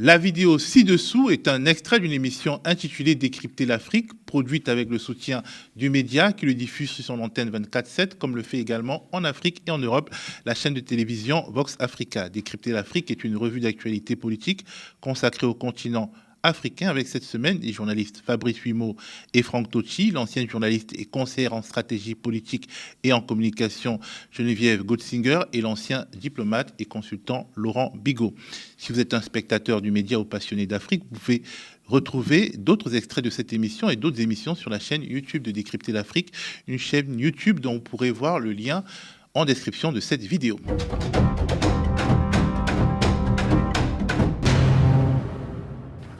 La vidéo ci-dessous est un extrait d'une émission intitulée Décrypter l'Afrique, produite avec le soutien du média qui le diffuse sur son antenne 24/7, comme le fait également en Afrique et en Europe la chaîne de télévision Vox Africa. Décrypter l'Afrique est une revue d'actualité politique consacrée au continent africain, avec cette semaine les journalistes Fabrice Huimot et Franck Tocci, l'ancienne journaliste et conseillère en stratégie politique et en communication Geneviève Gotzinger et l'ancien diplomate et consultant Laurent Bigot. Si vous êtes un spectateur du média ou passionné d'Afrique, vous pouvez retrouver d'autres extraits de cette émission et d'autres émissions sur la chaîne YouTube de Décrypter l'Afrique, une chaîne YouTube dont vous pourrez voir le lien en description de cette vidéo.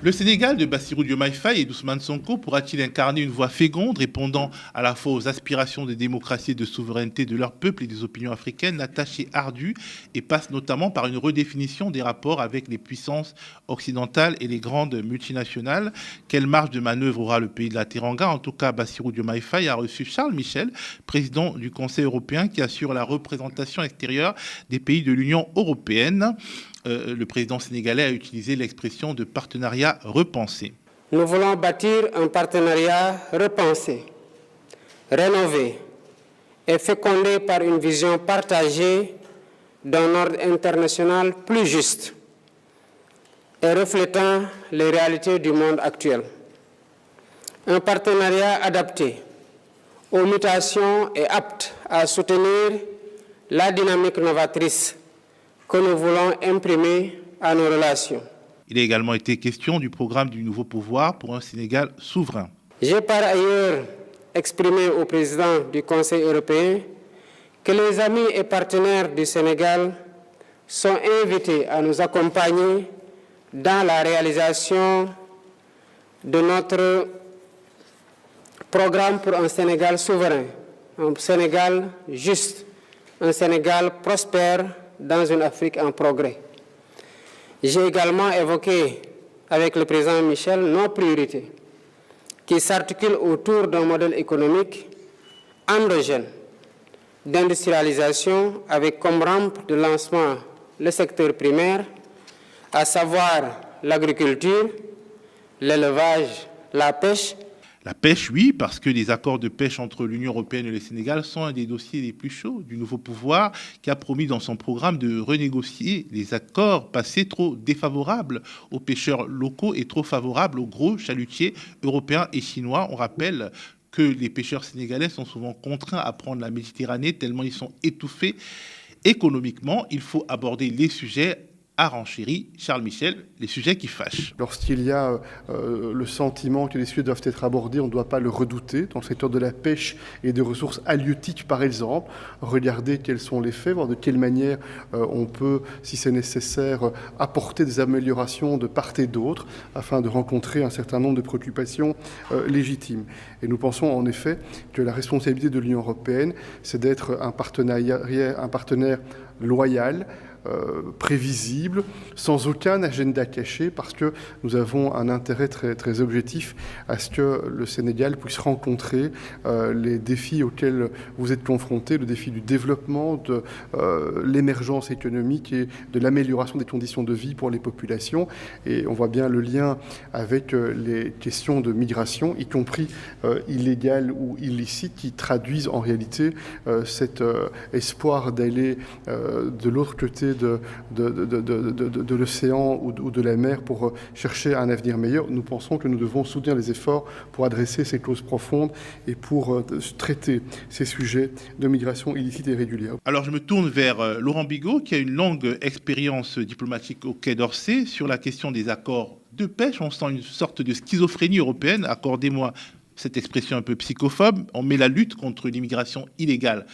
Le Sénégal de Bassirou Diomaye Faye et d'Ousmane Sonko pourra-t-il incarner une voix féconde répondant à la fois aux aspirations de démocratie et de souveraineté de leur peuple et des opinions africaines? La tâche est ardue et passe notamment par une redéfinition des rapports avec les puissances occidentales et les grandes multinationales. Quelle marge de manœuvre aura le pays de la Teranga? En tout cas, Bassirou Diomaye Faye a reçu Charles Michel, président du Conseil européen, qui assure la représentation extérieure des pays de l'Union européenne. Le président sénégalais a utilisé l'expression de partenariat repensé. Nous voulons bâtir un partenariat repensé, rénové et fécondé par une vision partagée d'un ordre international plus juste et reflétant les réalités du monde actuel. Un partenariat adapté aux mutations et apte à soutenir la dynamique novatrice que nous voulons imprimer à nos relations. Il a également été question du programme du nouveau pouvoir pour un Sénégal souverain. J'ai par ailleurs exprimé au président du Conseil européen que les amis et partenaires du Sénégal sont invités à nous accompagner dans la réalisation de notre programme pour un Sénégal souverain, un Sénégal juste, un Sénégal prospère, dans une Afrique en progrès. J'ai également évoqué avec le président Michel nos priorités qui s'articulent autour d'un modèle économique endogène d'industrialisation avec comme rampe de lancement le secteur primaire, à savoir l'agriculture, l'élevage, la pêche. La pêche, oui, parce que les accords de pêche entre l'Union européenne et le Sénégal sont un des dossiers les plus chauds du nouveau pouvoir, qui a promis dans son programme de renégocier les accords passés trop défavorables aux pêcheurs locaux et trop favorables aux gros chalutiers européens et chinois. On rappelle que les pêcheurs sénégalais sont souvent contraints à prendre la Méditerranée tellement ils sont étouffés économiquement. Il faut aborder les sujets a renchéri Charles Michel, les sujets qui fâchent. Lorsqu'il y a le sentiment que les sujets doivent être abordés, on ne doit pas le redouter. Dans le secteur de la pêche et des ressources halieutiques, par exemple, regarder quels sont les faits, voir de quelle manière on peut, si c'est nécessaire, apporter des améliorations de part et d'autre, afin de rencontrer un certain nombre de préoccupations légitimes. Et nous pensons en effet que la responsabilité de l'Union européenne, c'est d'être un partenaire loyal, prévisible, sans aucun agenda caché, parce que nous avons un intérêt très, très objectif à ce que le Sénégal puisse rencontrer les défis auxquels vous êtes confrontés, le défi du développement, de l'émergence économique et de l'amélioration des conditions de vie pour les populations. Et on voit bien le lien avec les questions de migration, y compris illégales ou illicites, qui traduisent en réalité cet espoir d'aller de l'autre côté de l'océan ou de la mer pour chercher un avenir meilleur. Nous pensons que nous devons soutenir les efforts pour adresser ces causes profondes et pour traiter ces sujets de migration illicite et régulière. Alors je me tourne vers Laurent Bigot, qui a une longue expérience diplomatique au Quai d'Orsay. Sur la question des accords de pêche, on sent une sorte de schizophrénie européenne. Accordez-moi cette expression un peu psychophobe. On met la lutte contre l'immigration illégale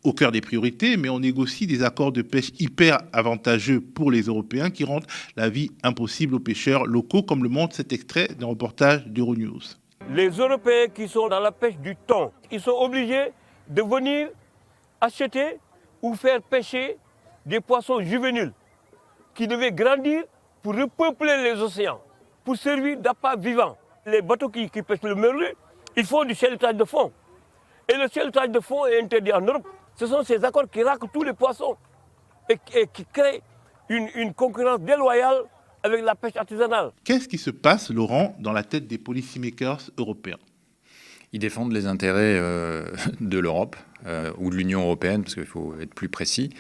au cœur des priorités, mais on négocie des accords de pêche hyper avantageux pour les Européens qui rendent la vie impossible aux pêcheurs locaux, comme le montre cet extrait d'un reportage d'Euronews. Les Européens qui sont dans la pêche du thon, ils sont obligés de venir acheter ou faire pêcher des poissons juvéniles qui devaient grandir pour repeupler les océans, pour servir d'appât vivant. Les bateaux qui pêchent le merlu, ils font du chalutage de fond. Et le chalutage de fond est interdit en Europe. Ce sont ces accords qui raquent tous les poissons et qui créent une concurrence déloyale avec la pêche artisanale. Qu'est-ce qui se passe, Laurent, dans la tête des policymakers européens ? Ils défendent les intérêts de l'Europe ou de l'Union européenne, parce qu'il faut être plus précis.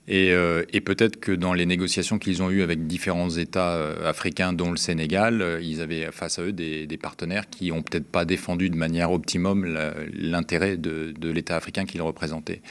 Et peut-être que dans les négociations qu'ils ont eues avec différents États africains, dont le Sénégal, ils avaient face à eux des partenaires qui n'ont peut-être pas défendu de manière optimum l'intérêt de l'État africain qu'ils représentaient.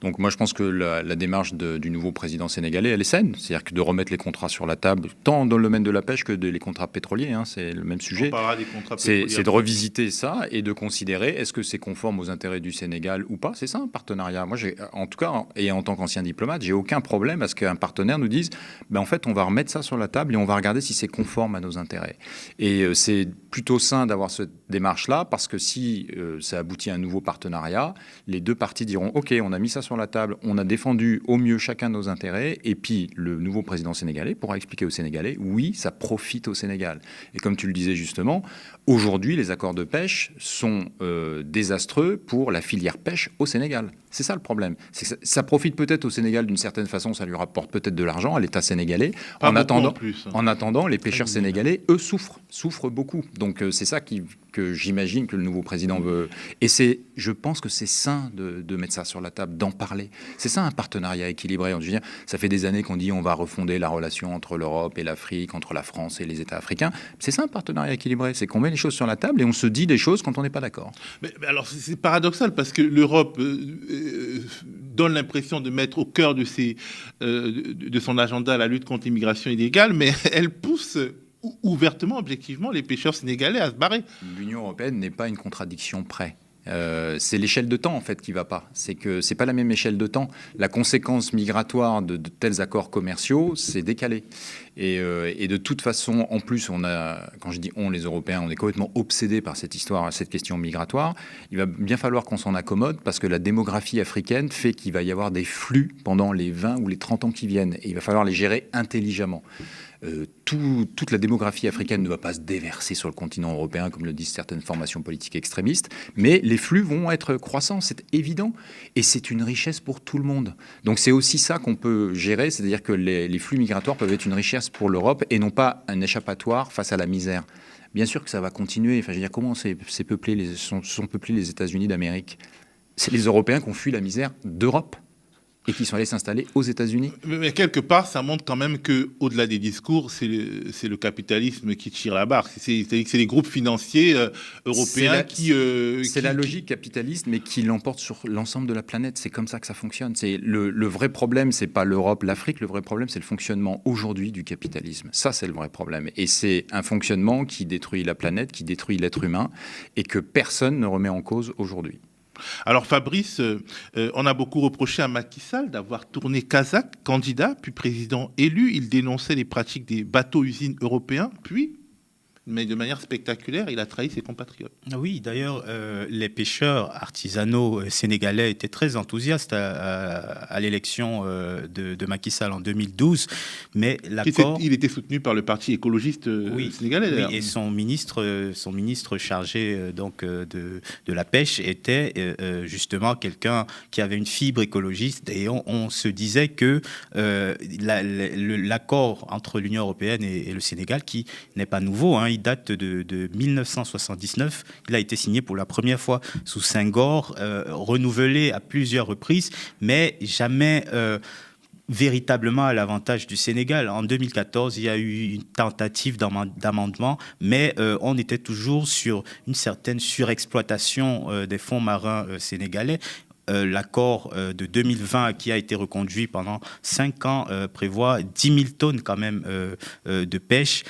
Donc moi, je pense que la démarche du nouveau président sénégalais, elle est saine. C'est-à-dire que de remettre les contrats sur la table, tant dans le domaine de la pêche que les contrats pétroliers, c'est le même sujet. On parlera des contrats pétroliers. C'est de revisiter ça et de considérer est-ce que c'est conforme aux intérêts du Sénégal ou pas. C'est ça, un partenariat. Moi, en tout cas, et en tant qu'ancien diplomate, j'ai aucun problème à ce qu'un partenaire nous dise en fait, on va remettre ça sur la table et on va regarder si c'est conforme à nos intérêts. Et c'est plutôt sain d'avoir cette démarche-là parce que si ça aboutit à un nouveau partenariat, les deux parties diront OK, on a mis ça sur la table, on a défendu au mieux chacun nos intérêts, et puis le nouveau président sénégalais pourra expliquer aux Sénégalais, oui, ça profite au Sénégal. Et comme tu le disais justement, aujourd'hui, les accords de pêche sont désastreux pour la filière pêche au Sénégal. C'est ça le problème. Ça profite peut-être au Sénégal d'une certaine façon, ça lui rapporte peut-être de l'argent à l'État sénégalais. En attendant, les pêcheurs sénégalais, eux, souffrent beaucoup. Donc c'est ça que j'imagine que le nouveau président veut. Et je pense que c'est sain de mettre ça sur la table, d'en parler. C'est ça un partenariat équilibré. Je veux dire, ça fait des années qu'on dit on va refonder la relation entre l'Europe et l'Afrique, entre la France et les États africains. C'est ça un partenariat équilibré. C'est qu'on met les choses sur la table et on se dit des choses quand on n'est pas d'accord. Mais alors c'est paradoxal parce que l'Europe donne l'impression de mettre au cœur de son agenda la lutte contre l'immigration illégale, mais elle pousse ouvertement, objectivement, les pêcheurs sénégalais à se barrer. L'Union européenne n'est pas une contradiction près. C'est l'échelle de temps en fait qui va pas. C'est que c'est pas la même échelle de temps. La conséquence migratoire de tels accords commerciaux, c'est décalé. Et de toute façon, en plus, quand je dis on, les Européens, on est complètement obsédés par cette histoire, cette question migratoire. Il va bien falloir qu'on s'en accommode parce que la démographie africaine fait qu'il va y avoir des flux pendant les 20 ou les 30 ans qui viennent. Et il va falloir les gérer intelligemment. Toute la démographie africaine ne va pas se déverser sur le continent européen, comme le disent certaines formations politiques extrémistes, mais les flux vont être croissants, c'est évident, et c'est une richesse pour tout le monde. Donc c'est aussi ça qu'on peut gérer, c'est-à-dire que les flux migratoires peuvent être une richesse pour l'Europe et non pas un échappatoire face à la misère. Bien sûr que ça va continuer. Enfin, je veux dire, comment sont peuplés les États-Unis d'Amérique ? C'est les Européens qui ont fui la misère d'Europe et qui sont allés s'installer aux États-Unis. Mais quelque part, ça montre quand même qu'au-delà des discours, c'est le capitalisme qui tire la barre. C'est les groupes financiers européens C'est la logique capitaliste, mais qui l'emporte sur l'ensemble de la planète. C'est comme ça que ça fonctionne. Le vrai problème, c'est pas l'Europe, l'Afrique. Le vrai problème, c'est le fonctionnement aujourd'hui du capitalisme. Ça, c'est le vrai problème. Et c'est un fonctionnement qui détruit la planète, qui détruit l'être humain, et que personne ne remet en cause aujourd'hui. Alors Fabrice, on a beaucoup reproché à Macky Sall d'avoir tourné kazakh, candidat, puis président élu. Il dénonçait les pratiques des bateaux-usines européens, puis, mais de manière spectaculaire, il a trahi ses compatriotes. Oui, d'ailleurs, les pêcheurs artisanaux sénégalais étaient très enthousiastes à l'élection de Macky Sall en 2012, mais l'accord... Il était soutenu par le parti écologiste sénégalais, d'ailleurs. Oui, et son ministre chargé donc de la pêche était justement quelqu'un qui avait une fibre écologiste, et on se disait que l'accord entre l'Union européenne et le Sénégal, qui n'est pas nouveau, il date de 1979. Il a été signé pour la première fois sous Senghor, renouvelé à plusieurs reprises, mais jamais véritablement à l'avantage du Sénégal. En 2014, il y a eu une tentative d'amendement, mais on était toujours sur une certaine surexploitation des fonds marins sénégalais. L'accord de 2020 qui a été reconduit pendant 5 ans prévoit 10 000 tonnes quand même de pêche.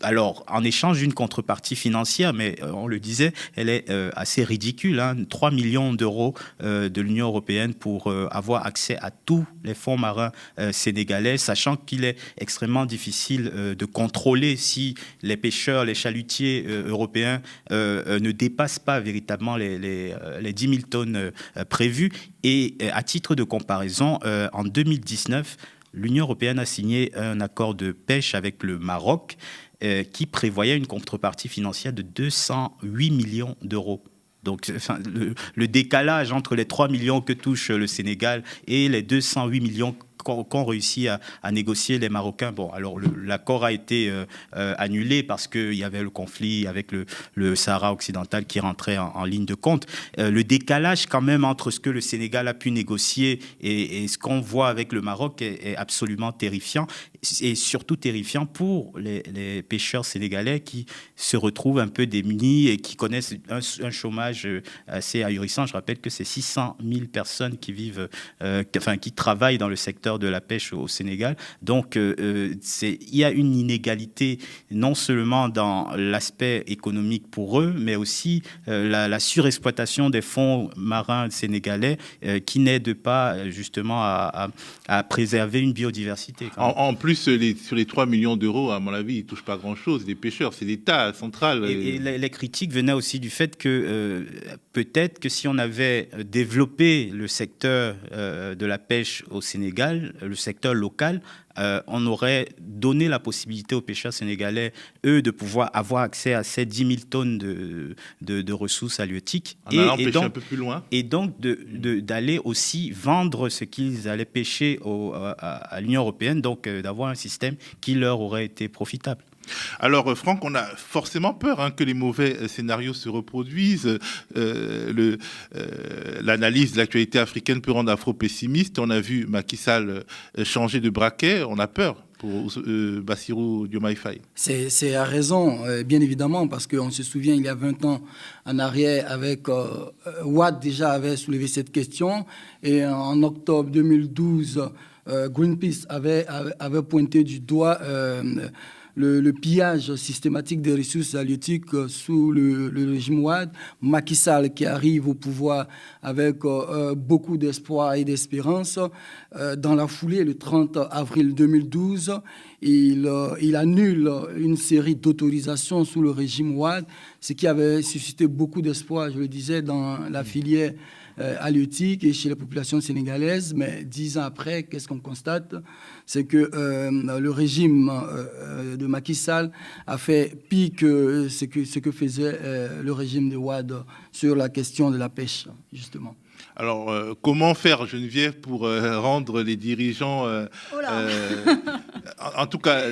Alors, en échange d'une contrepartie financière, mais on le disait, elle est assez ridicule, 3 millions d'euros de l'Union européenne pour avoir accès à tous les fonds marins sénégalais, sachant qu'il est extrêmement difficile de contrôler si les pêcheurs, les chalutiers européens ne dépassent pas véritablement les 10 000 tonnes prévues. Et à titre de comparaison, en 2019, l'Union européenne a signé un accord de pêche avec le Maroc qui prévoyait une contrepartie financière de 208 millions d'euros. Donc, le décalage entre les 3 millions que touche le Sénégal et les 208 millions qu'ont réussi à négocier les Marocains. Bon, alors l'accord a été annulé parce qu'il y avait le conflit avec le Sahara occidental qui rentrait en ligne de compte. Le décalage quand même entre ce que le Sénégal a pu négocier et ce qu'on voit avec le Maroc est absolument terrifiant, et surtout terrifiant pour les pêcheurs sénégalais qui se retrouvent un peu démunis et qui connaissent un chômage assez ahurissant. Je rappelle que c'est 600 000 personnes qui vivent, qui travaillent dans le secteur de la pêche au Sénégal. Donc, il y a une inégalité non seulement dans l'aspect économique pour eux, mais aussi la surexploitation des fonds marins sénégalais qui n'aident pas justement à préserver une biodiversité. En plus, sur les 3 millions d'euros, à mon avis, ils ne touchent pas grand-chose. Les pêcheurs, c'est l'État central. Et les critiques venaient aussi du fait que peut-être que si on avait développé le secteur de la pêche au Sénégal, le secteur local, on aurait donné la possibilité aux pêcheurs sénégalais, eux, de pouvoir avoir accès à ces 10 000 tonnes de ressources halieutiques. En allant pêcher un peu plus loin. Et donc d'aller aussi vendre ce qu'ils allaient pêcher à l'Union européenne, donc d'avoir un système qui leur aurait été profitable. Alors, Franck, on a forcément peur que les mauvais scénarios se reproduisent. L'analyse de l'actualité africaine peut rendre afro-pessimiste. On a vu Macky Sall changer de braquet. On a peur pour Bassirou Diomaye Faye. C'est à raison, bien évidemment, parce qu'on se souvient, il y a 20 ans en arrière, avec Wade déjà avait soulevé cette question. Et en octobre 2012, Greenpeace avait pointé du doigt le pillage systématique des ressources halieutiques sous le régime Wade. Macky Sall qui arrive au pouvoir avec beaucoup d'espoir et d'espérance. Dans la foulée, le 30 avril 2012, il annule une série d'autorisations sous le régime Wade, ce qui avait suscité beaucoup d'espoir, je le disais, dans la filière halieutique et chez la population sénégalaise. Mais 10 ans après, qu'est-ce qu'on constate? C'est que le régime de Macky Sall a fait pire que ce que faisait le régime de Wade sur la question de la pêche, justement. Alors, comment faire, Geneviève, pour rendre les dirigeants, en tout cas,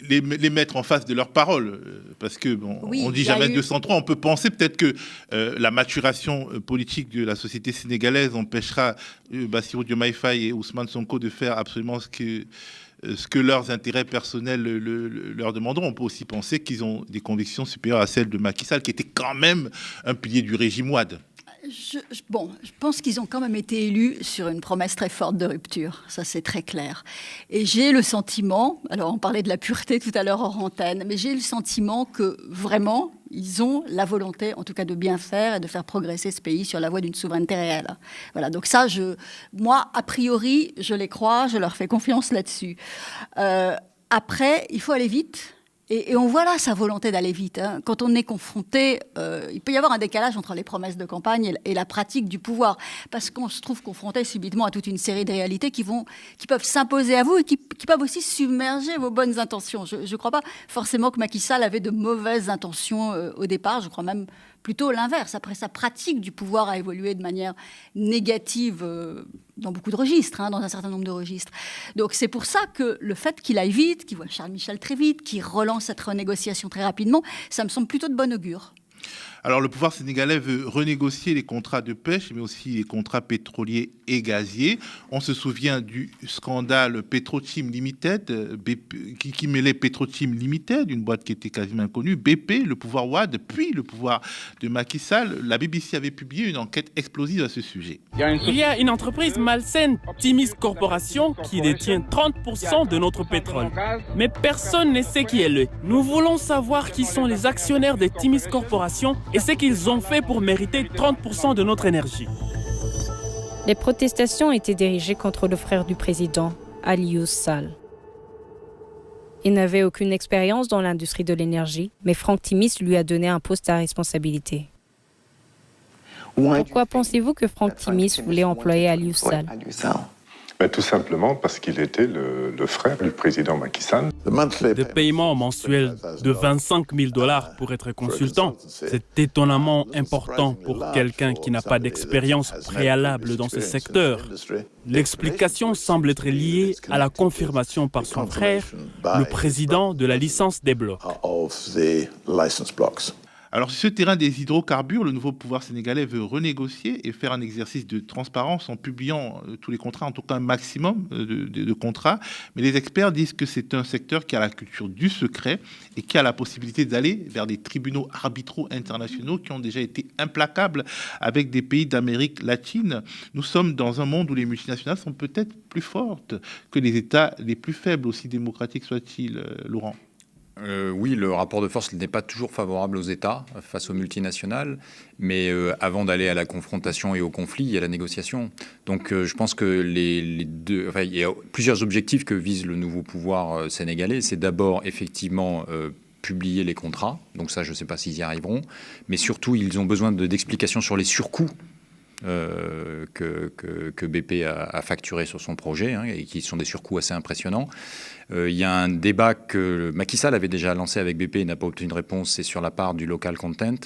les mettre en face de leurs paroles? Parce que, bon, oui, on dit jamais 203, on peut penser peut-être que la maturation politique de la société sénégalaise empêchera Bassirou Diomaye Faye et Ousmane Sonko de faire absolument ce que leurs intérêts personnels leur demanderont. On peut aussi penser qu'ils ont des convictions supérieures à celles de Macky Sall, qui était quand même un pilier du régime Wade. Je pense qu'ils ont quand même été élus sur une promesse très forte de rupture. Ça, c'est très clair. Et j'ai le sentiment, alors on parlait de la pureté tout à l'heure hors antenne, mais j'ai le sentiment que vraiment, ils ont la volonté, en tout cas, de bien faire et de faire progresser ce pays sur la voie d'une souveraineté réelle. Voilà, donc ça, moi, a priori, je les crois, je leur fais confiance là-dessus. Après, il faut aller vite. Et on voit là sa volonté d'aller vite. Quand on est confronté, il peut y avoir un décalage entre les promesses de campagne et la pratique du pouvoir, parce qu'on se trouve confronté subitement à toute une série de réalités qui peuvent s'imposer à vous et qui peuvent aussi submerger vos bonnes intentions. Je ne crois pas forcément que Macky Sall avait de mauvaises intentions au départ. Je crois même plutôt l'inverse. Après, sa pratique du pouvoir a évolué de manière négative dans beaucoup de registres, dans un certain nombre de registres. Donc c'est pour ça que le fait qu'il aille vite, qu'il voit Charles Michel très vite, qu'il relance cette renégociation très rapidement, ça me semble plutôt de bon augure. Alors, le pouvoir sénégalais veut renégocier les contrats de pêche, mais aussi les contrats pétroliers et gaziers. On se souvient du scandale Petrotim Limited, qui mêlait Petrotim Limited, une boîte qui était quasiment inconnue, BP, le pouvoir Wade, puis le pouvoir de Macky Sall. La BBC avait publié une enquête explosive à ce sujet. Il y a une entreprise malsaine, Timis Corporation, qui détient 30% de notre pétrole. Mais personne ne sait qui elle est. Nous voulons savoir qui sont les actionnaires de Timis Corporation et ce qu'ils ont fait pour mériter 30% de notre énergie. Les protestations étaient dirigées contre le frère du président, Aliou Sall. Il n'avait aucune expérience dans l'industrie de l'énergie, mais Franck Timis lui a donné un poste à responsabilité. Pourquoi pensez-vous que Franck Timis voulait employer Aliou Sall? Tout simplement parce qu'il était le frère du président Macky Sall. Des paiements mensuels de $25 000 pour être consultant, c'est étonnamment important pour quelqu'un qui n'a pas d'expérience préalable dans ce secteur. L'explication semble être liée à la confirmation par son frère, le président de la licence des blocs. Alors, sur ce terrain des hydrocarbures, le nouveau pouvoir sénégalais veut renégocier et faire un exercice de transparence en publiant tous les contrats, en tout cas un maximum de contrats. Mais les experts disent que c'est un secteur qui a la culture du secret et qui a la possibilité d'aller vers des tribunaux arbitraux internationaux qui ont déjà été implacables avec des pays d'Amérique latine. Nous sommes dans un monde où les multinationales sont peut-être plus fortes que les États les plus faibles, aussi démocratiques soient-ils, Laurent. Oui, le rapport de force n'est pas toujours favorable aux États face aux multinationales, mais avant d'aller à la confrontation et au conflit, il y a la négociation. Donc je pense que il y a plusieurs objectifs que vise le nouveau pouvoir sénégalais. C'est d'abord effectivement publier les contrats, donc ça je ne sais pas s'ils y arriveront, mais surtout ils ont besoin d'explications sur les surcoûts que BP a facturé sur son projet, et qui sont des surcoûts assez impressionnants. Il y a un débat que Macky Sall avait déjà lancé avec BP et n'a pas obtenu de réponse, c'est sur la part du local content.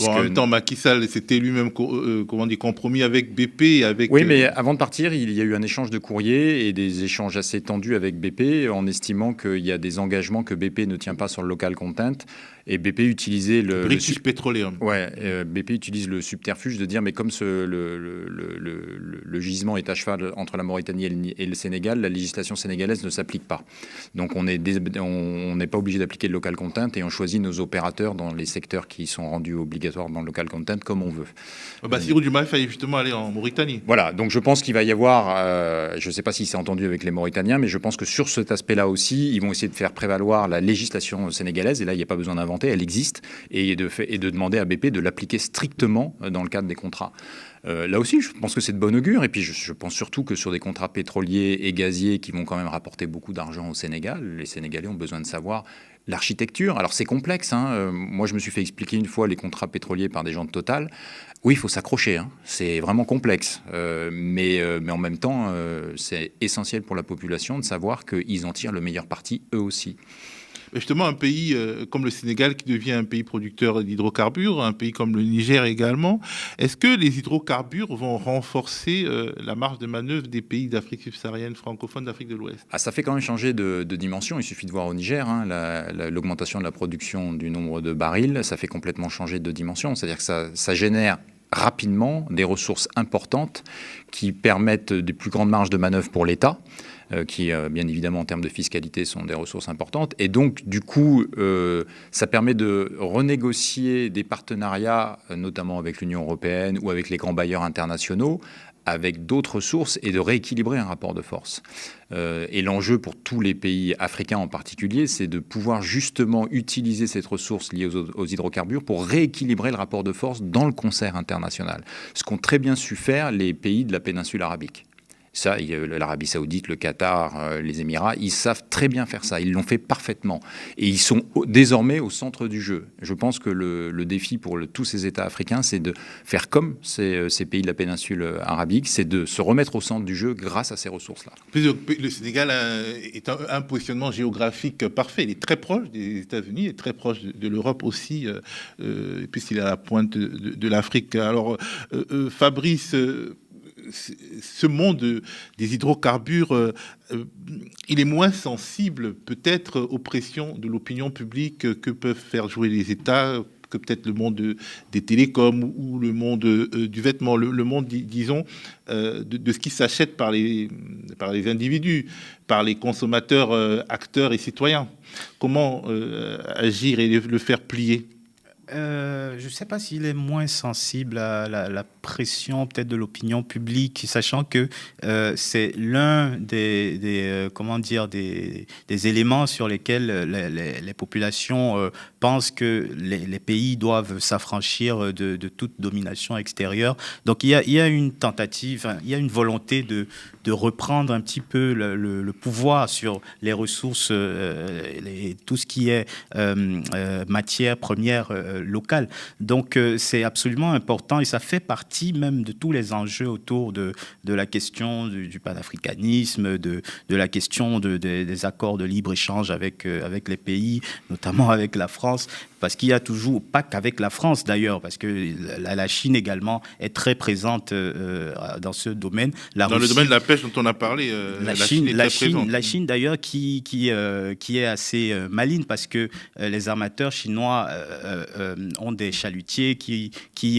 En même temps, Macky Sall s'était lui-même compromis avec BP. Et oui, mais avant de partir, il y a eu un échange de courriers et des échanges assez tendus avec BP en estimant qu'il y a des engagements que BP ne tient pas sur le local content. Et BP utilisait le British Petroleum. Ouais, BP utilise le subterfuge de dire mais comme le gisement est à cheval entre la Mauritanie et le Sénégal, la législation sénégalaise ne s'applique pas. Donc on n'est pas obligé d'appliquer le local content et on choisit nos opérateurs dans les secteurs qui sont rendus obligatoires dans le local content comme on veut. Bassirou Diomaye fallait justement aller en Mauritanie. Voilà, donc je pense qu'il va y avoir, je ne sais pas s'il s'est entendu avec les Mauritaniens, mais je pense que sur cet aspect-là aussi, ils vont essayer de faire prévaloir la législation sénégalaise, et là il n'y a pas besoin d'inventer, elle existe, et de demander à BP de l'appliquer strictement dans le cadre des contrats. Là aussi, je pense que c'est de bon augure. Et puis, je pense surtout que sur des contrats pétroliers et gaziers qui vont quand même rapporter beaucoup d'argent au Sénégal, les Sénégalais ont besoin de savoir l'architecture. Alors, c'est complexe. Moi, je me suis fait expliquer une fois les contrats pétroliers par des gens de Total. Oui, il faut s'accrocher. C'est vraiment complexe. Mais en même temps, c'est essentiel pour la population de savoir qu'ils en tirent le meilleur parti, eux aussi. Justement, un pays comme le Sénégal qui devient un pays producteur d'hydrocarbures, un pays comme le Niger également, est-ce que les hydrocarbures vont renforcer la marge de manœuvre des pays d'Afrique subsaharienne, francophone, d'Afrique de l'Ouest ? Ça fait quand même changer de dimension. Il suffit de voir au Niger, l'augmentation de la production du nombre de barils, ça fait complètement changer de dimension. C'est-à-dire que ça génère rapidement des ressources importantes qui permettent des plus grandes marges de manœuvre pour l'État, qui, bien évidemment, en termes de fiscalité, sont des ressources importantes. Et donc, du coup, ça permet de renégocier des partenariats, notamment avec l'Union européenne ou avec les grands bailleurs internationaux, avec d'autres ressources et de rééquilibrer un rapport de force. Et l'enjeu pour tous les pays africains en particulier, c'est de pouvoir justement utiliser cette ressource liée aux hydrocarbures pour rééquilibrer le rapport de force dans le concert international. Ce qu'ont très bien su faire les pays de la péninsule arabique. Ça, l'Arabie Saoudite, le Qatar, les Émirats, ils savent très bien faire ça. Ils l'ont fait parfaitement. Et ils sont désormais au centre du jeu. Je pense que le défi pour tous ces États africains, c'est de faire comme ces pays de la péninsule arabique, c'est de se remettre au centre du jeu grâce à ces ressources-là. Le Sénégal est un positionnement géographique parfait. Il est très proche des États-Unis, il est très proche de l'Europe aussi, puisqu'il est à la pointe de l'Afrique. Alors, Fabrice... ce monde des hydrocarbures, il est moins sensible peut-être aux pressions de l'opinion publique que peuvent faire jouer les États, que peut-être le monde des télécoms ou le monde du vêtement, le monde, disons, de ce qui s'achète par les individus, par les consommateurs, acteurs et citoyens. Comment agir et le faire plier ? Je ne sais pas s'il est moins sensible à la pression peut-être de l'opinion publique, sachant que c'est l'un des éléments sur lesquels les populations pensent que les pays doivent s'affranchir de toute domination extérieure. Donc il y a une tentative, il y a une volonté de reprendre un petit peu le pouvoir sur les ressources, tout ce qui est matière première locale. Donc c'est absolument important et ça fait partie même de tous les enjeux autour de la question du panafricanisme, de la question des accords de libre-échange avec les pays, notamment avec la France. Parce qu'il y a toujours, pas qu'avec la France d'ailleurs, parce que la Chine également est très présente dans ce domaine. Dans le domaine de la pêche dont on a parlé, la Chine est très présente. La Chine d'ailleurs qui est assez maligne parce que les armateurs chinois ont des chalutiers qui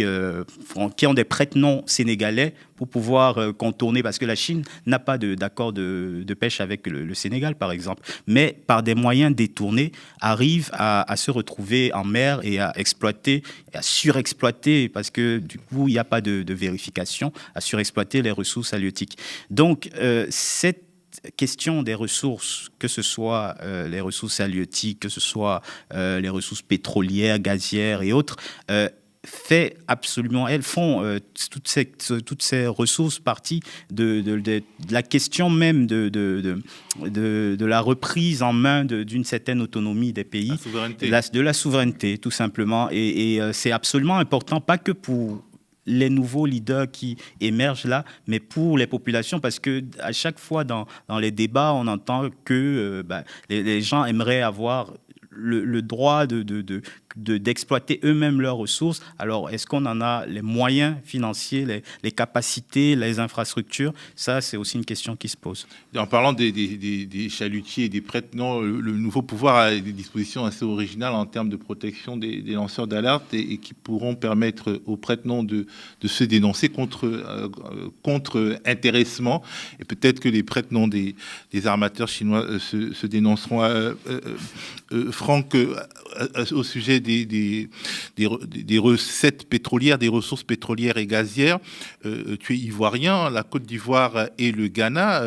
ont des prête-noms sénégalais pour pouvoir contourner, parce que la Chine n'a pas d'accord de pêche avec le Sénégal, par exemple, mais par des moyens détournés, arrive à se retrouver en mer et à exploiter, à surexploiter, parce que du coup, il n'y a pas de vérification, à surexploiter les ressources halieutiques. Donc, cette question des ressources, que ce soit les ressources halieutiques, que ce soit les ressources pétrolières, gazières et autres, fait absolument, elles font toutes ces ressources partie de la question même de la reprise en main d'une certaine autonomie des pays, de la souveraineté tout simplement, et c'est absolument important, pas que pour les nouveaux leaders qui émergent là, mais pour les populations, parce que à chaque fois dans les débats, on entend que les gens aimeraient avoir le droit d'exploiter eux-mêmes leurs ressources. Alors, est-ce qu'on en a les moyens financiers, les capacités, les infrastructures? Ça, c'est aussi une question qui se pose. En parlant des chalutiers et des prête-noms, le nouveau pouvoir a des dispositions assez originales en termes de protection des lanceurs d'alerte et qui pourront permettre aux prête-noms de se dénoncer contre intéressement. Et peut-être que les prête-noms des armateurs chinois se dénonceront. Franck, au sujet des recettes pétrolières, des ressources pétrolières et gazières, tu es ivoirien, la Côte d'Ivoire et le Ghana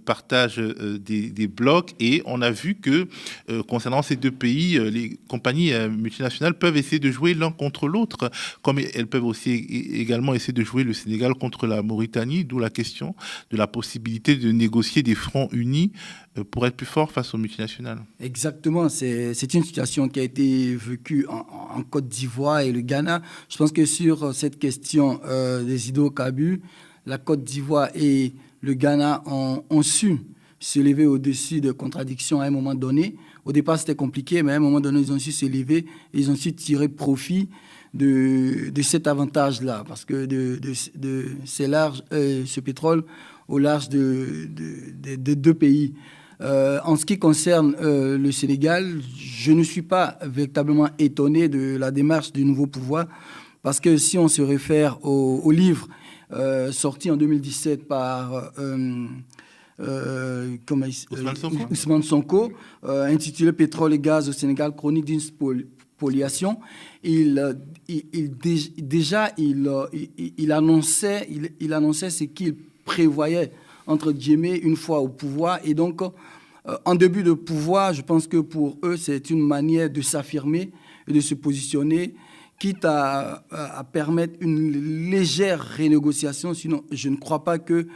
partagent des blocs, et on a vu que concernant ces deux pays, les compagnies multinationales peuvent essayer de jouer l'un contre l'autre, comme elles peuvent aussi également essayer de jouer le Sénégal contre la Mauritanie, d'où la question de la possibilité de négocier des fronts unis pour être plus fort face aux multinationales. Exactement, c'est une situation qui a été vécue en Côte d'Ivoire et le Ghana. Je pense que sur cette question des hydrocarbures, la Côte d'Ivoire et le Ghana ont su se lever au-dessus de contradictions à un moment donné. Au départ, c'était compliqué, mais à un moment donné, ils ont su se lever et ils ont su tirer profit de cet avantage-là, parce que ce pétrole au large de deux pays. En ce qui concerne le Sénégal, je ne suis pas véritablement étonné de la démarche du nouveau pouvoir, parce que si on se réfère au livre sorti en 2017 par Ousmane Sonko, intitulé « Pétrole et gaz au Sénégal, chronique d'une spoliation », il annonçait ce qu'il prévoyait entre guillemets une fois au pouvoir. Et donc, en début de pouvoir, je pense que pour eux, c'est une manière de s'affirmer et de se positionner, quitte à permettre une légère renégociation. Sinon, je ne crois pas qu'il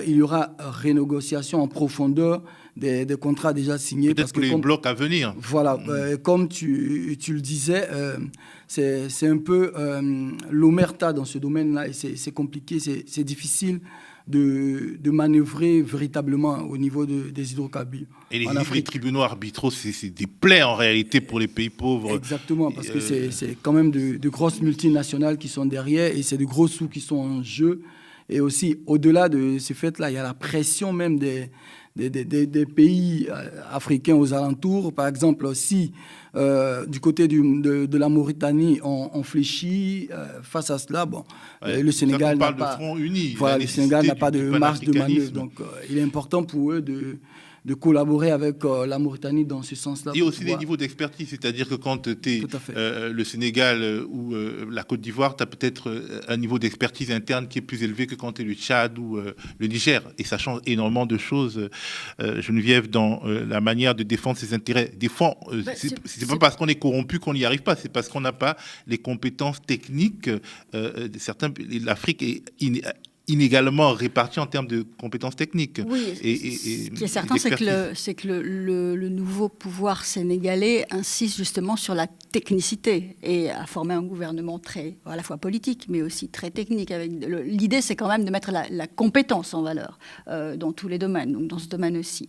y aura renégociation en profondeur des contrats déjà signés. Peut-être pour les blocs à venir. Voilà, comme tu le disais, c'est un peu l'omerta dans ce domaine-là, et c'est compliqué, c'est difficile de manœuvrer véritablement au niveau des hydrocarbures. Et les tribunaux arbitraux, c'est des plaies en réalité pour les pays pauvres. Exactement, parce que c'est quand même de grosses multinationales qui sont derrière, et c'est de gros sous qui sont en jeu. Et aussi, au-delà de ce fait-là, il y a la pression même des pays africains aux alentours. Par exemple, si du côté de la Mauritanie, on fléchit face à cela, le Sénégal n'a pas, le Sénégal n'a pas de marge de manœuvre. Donc, il est important pour eux de collaborer avec la Mauritanie dans ce sens-là. Et aussi les niveaux d'expertise, c'est-à-dire que quand tu es le Sénégal ou la Côte d'Ivoire, tu as peut-être un niveau d'expertise interne qui est plus élevé que quand tu es le Tchad ou le Niger. Et ça change énormément de choses, Geneviève, dans la manière de défendre ses intérêts. Des fois, c'est pas parce qu'on est corrompu qu'on n'y arrive pas, c'est parce qu'on n'a pas les compétences techniques. L'Afrique est inégalement répartis en termes de compétences techniques. Oui, ce qui est certain, c'est que le nouveau pouvoir sénégalais insiste justement sur la technicité et à former un gouvernement très, à la fois politique, mais aussi très technique. L'idée, c'est quand même de mettre la compétence en valeur dans tous les domaines, donc dans ce domaine aussi.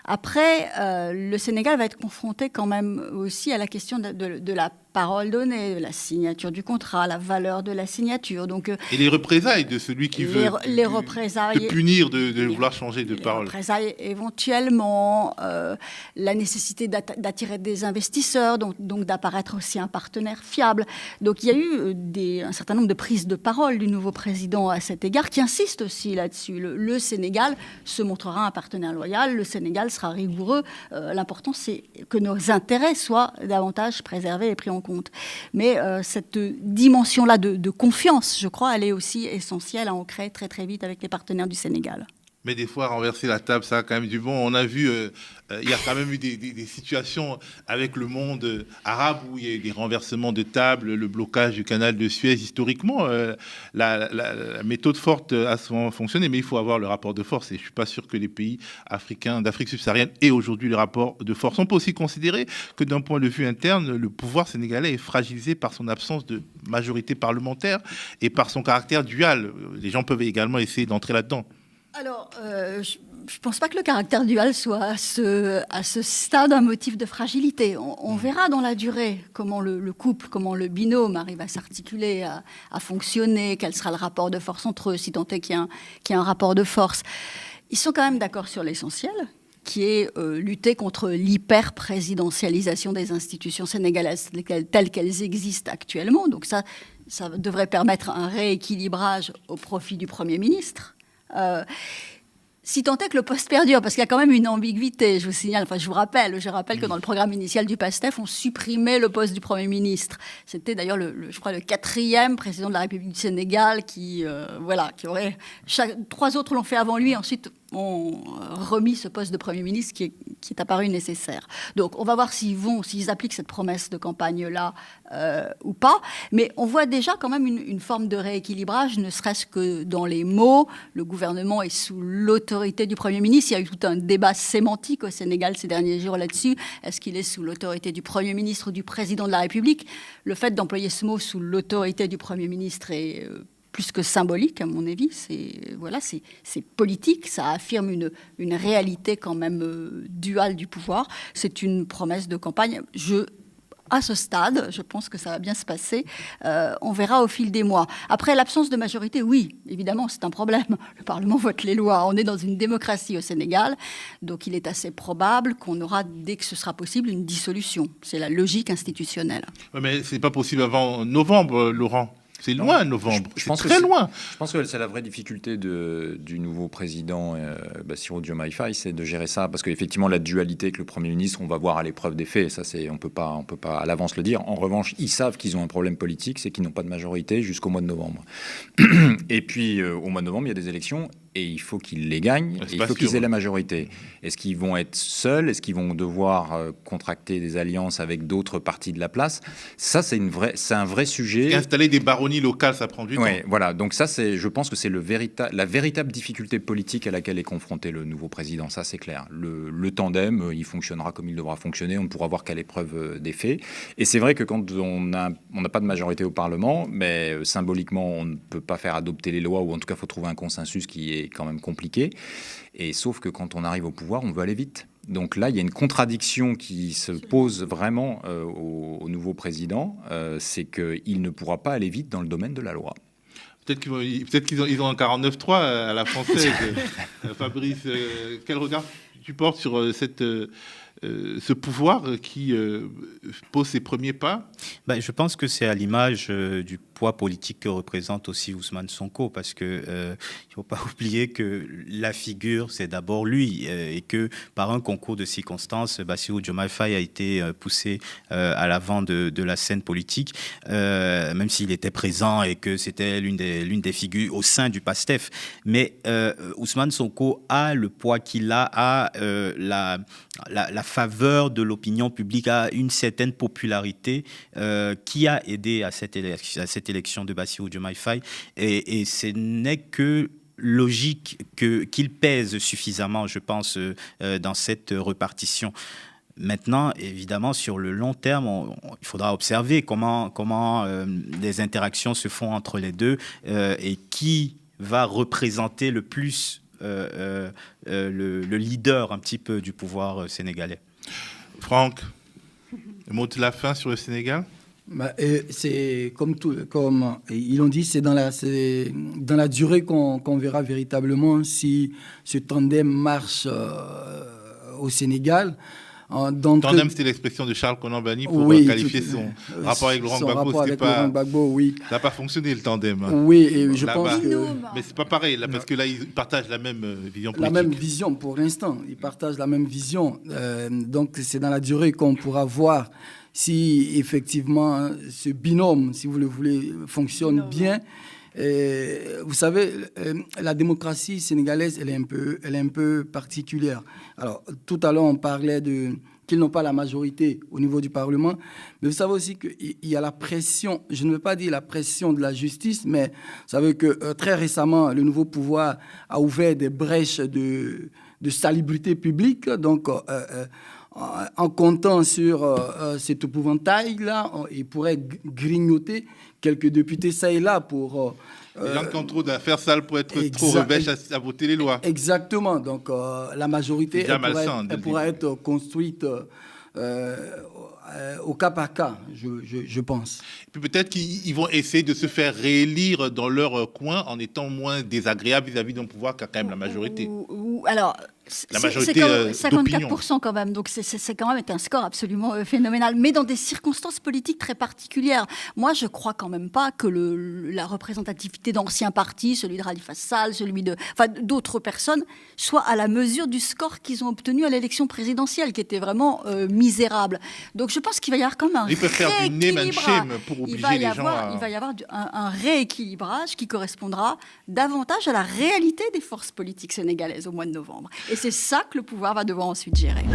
Après, le Sénégal va être confronté quand même aussi à la question de la parole donnée, la signature du contrat, la valeur de la signature. Donc, et les représailles de celui qui veut te punir, de vouloir changer de parole. Les représailles éventuellement, la nécessité d'attirer des investisseurs, donc d'apparaître aussi un partenaire fiable. Donc il y a eu un certain nombre de prises de parole du nouveau président à cet égard qui insiste aussi là-dessus. Le Sénégal se montrera un partenaire loyal, le Sénégal sera rigoureux. L'important, c'est que nos intérêts soient davantage préservés et pris en compte. Mais cette dimension-là de confiance, je crois, elle est aussi essentielle à ancrer très très vite avec les partenaires du Sénégal. Mais des fois, renverser la table, ça a quand même du bon. On a vu, il y a quand même eu des situations avec le monde arabe où il y a eu des renversements de table, le blocage du canal de Suez. Historiquement, la méthode forte a souvent fonctionné, mais il faut avoir le rapport de force. Et je ne suis pas sûr que les pays africains d'Afrique subsaharienne aient aujourd'hui le rapport de force. On peut aussi considérer que d'un point de vue interne, le pouvoir sénégalais est fragilisé par son absence de majorité parlementaire et par son caractère dual. Les gens peuvent également essayer d'entrer là-dedans. Alors, je ne pense pas que le caractère dual soit à ce stade un motif de fragilité. On verra dans la durée comment le couple, comment le binôme arrive à s'articuler, à fonctionner, quel sera le rapport de force entre eux, si tant est qu'il y a un rapport de force. Ils sont quand même d'accord sur l'essentiel, qui est lutter contre l'hyper-présidentialisation des institutions sénégalaises telles qu'elles existent actuellement. Donc ça devrait permettre un rééquilibrage au profit du Premier ministre. Si tant est que le poste perdure, parce qu'il y a quand même une ambiguïté, je vous rappelle que dans le programme initial du PASTEF, on supprimait le poste du Premier ministre. C'était d'ailleurs, je crois, le 4e président de la République du Sénégal qui aurait... 3 autres l'ont fait avant lui, ensuite ont remis ce poste de Premier ministre qui est apparu nécessaire. Donc, on va voir s'ils appliquent cette promesse de campagne-là ou pas. Mais on voit déjà quand même une forme de rééquilibrage, ne serait-ce que dans les mots. Le gouvernement est sous l'autorité du Premier ministre. Il y a eu tout un débat sémantique au Sénégal ces derniers jours là-dessus. Est-ce qu'il est sous l'autorité du Premier ministre ou du Président de la République? Le fait d'employer ce mot sous l'autorité du Premier ministre est... plus que symbolique, à mon avis, c'est politique, ça affirme une réalité quand même duale du pouvoir. C'est une promesse de campagne. À ce stade, je pense que ça va bien se passer. On verra au fil des mois. Après, l'absence de majorité, oui, évidemment, c'est un problème. Le Parlement vote les lois. On est dans une démocratie au Sénégal, donc il est assez probable qu'on aura, dès que ce sera possible, une dissolution. C'est la logique institutionnelle. Ouais, mais ce n'est pas possible avant novembre, Laurent. C'est loin, novembre. Je pense très loin. Je pense que c'est la vraie difficulté du nouveau président Bassirou Diomaye Faye, c'est de gérer ça. Parce qu'effectivement, la dualité avec le Premier ministre, on va voir à l'épreuve des faits. Ça, on peut pas à l'avance le dire. En revanche, ils savent qu'ils ont un problème politique, c'est qu'ils n'ont pas de majorité jusqu'au mois de novembre. Et puis, au mois de novembre, il y a des élections. Et il faut qu'ils les gagnent, et il faut qu'ils aient la majorité. Est-ce qu'ils vont être seuls? Est-ce qu'ils vont devoir contracter des alliances avec d'autres partis de la place? Ça, c'est un vrai sujet. Et installer des baronnies locales, ça prend du temps. Voilà. Donc ça, je pense que c'est la véritable difficulté politique à laquelle est confronté le nouveau président. Ça, c'est clair. Le tandem, il fonctionnera comme il devra fonctionner. On ne pourra voir qu'à l'épreuve des faits. Et c'est vrai que quand on n'a pas de majorité au Parlement, mais symboliquement, on ne peut pas faire adopter les lois, ou en tout cas, il faut trouver un consensus qui est quand même compliqué, et sauf que quand on arrive au pouvoir, on veut aller vite. Donc là, il y a une contradiction qui se pose vraiment au nouveau président, c'est qu'il ne pourra pas aller vite dans le domaine de la loi. Peut-être qu'ils ont un 49.3 à la française. Fabrice, quel regard tu portes sur ce pouvoir qui pose ses premiers pas? Je pense que c'est à l'image du poids politique que représente aussi Ousmane Sonko, parce que il ne faut pas oublier que la figure, c'est d'abord lui, et que par un concours de circonstances, Bassirou Diomaye Faye a été poussé à l'avant de la scène politique, même s'il était présent et que c'était l'une des figures au sein du PASTEF. Mais Ousmane Sonko a le poids qu'il a la faveur de l'opinion publique, a une certaine popularité qui a aidé à cette élection de Bassirou Diomaye Faye, et ce n'est que logique qu'il pèse suffisamment, je pense, dans cette repartition. Maintenant, évidemment, sur le long terme, il faudra observer comment les interactions se font entre les deux et qui va représenter le plus le leader un petit peu du pouvoir sénégalais. Franck, le mot de la fin sur le Sénégal? C'est comme ils l'ont dit, c'est dans la durée qu'on verra véritablement si ce tandem marche au Sénégal. Tandem, c'était l'expression de Charles Konan Banny pour qualifier son rapport avec Laurent Gbagbo. Oui. Ça n'a pas fonctionné, le tandem. Oui, et je pense que... Mais c'est pas pareil, là, parce que là, ils partagent la même vision politique. La même vision, pour l'instant. Ils partagent la même vision. Donc, c'est dans la durée qu'on pourra voir si, effectivement, ce binôme, si vous le voulez, fonctionne bien. Vous savez, la démocratie sénégalaise, elle est un peu particulière. Alors, tout à l'heure, on parlait qu'ils n'ont pas la majorité au niveau du Parlement, mais vous savez aussi qu'il y a la pression, je ne veux pas dire la pression de la justice, mais vous savez que très récemment, le nouveau pouvoir a ouvert des brèches de salubrité publique, donc en comptant sur cet épouvantail-là, il pourrait grignoter quelques députés ça et là pour... les gens qui ont trop d'affaires sales pour être trop revêches à voter les lois. Exactement. Donc, la majorité, elle pourrait être construite au cas par cas, je pense. Et puis peut-être qu'ils vont essayer de se faire réélire dans leur coin en étant moins désagréables vis-à-vis d'un pouvoir qui a quand même la majorité. Alors... La majorité c'est 54% quand même, donc c'est quand même un score absolument phénoménal, mais dans des circonstances politiques très particulières. Moi, je crois quand même pas que la représentativité d'anciens partis, celui de Khalifa Sall, celui d'autres personnes, soit à la mesure du score qu'ils ont obtenu à l'élection présidentielle, qui était vraiment misérable. Donc je pense qu'il va y avoir quand même un rééquilibrage. Ils peuvent faire du name and shame pour obliger les gens à... Il va y avoir un rééquilibrage qui correspondra davantage à la réalité des forces politiques sénégalaises au mois de novembre. Et c'est ça que le pouvoir va devoir ensuite gérer.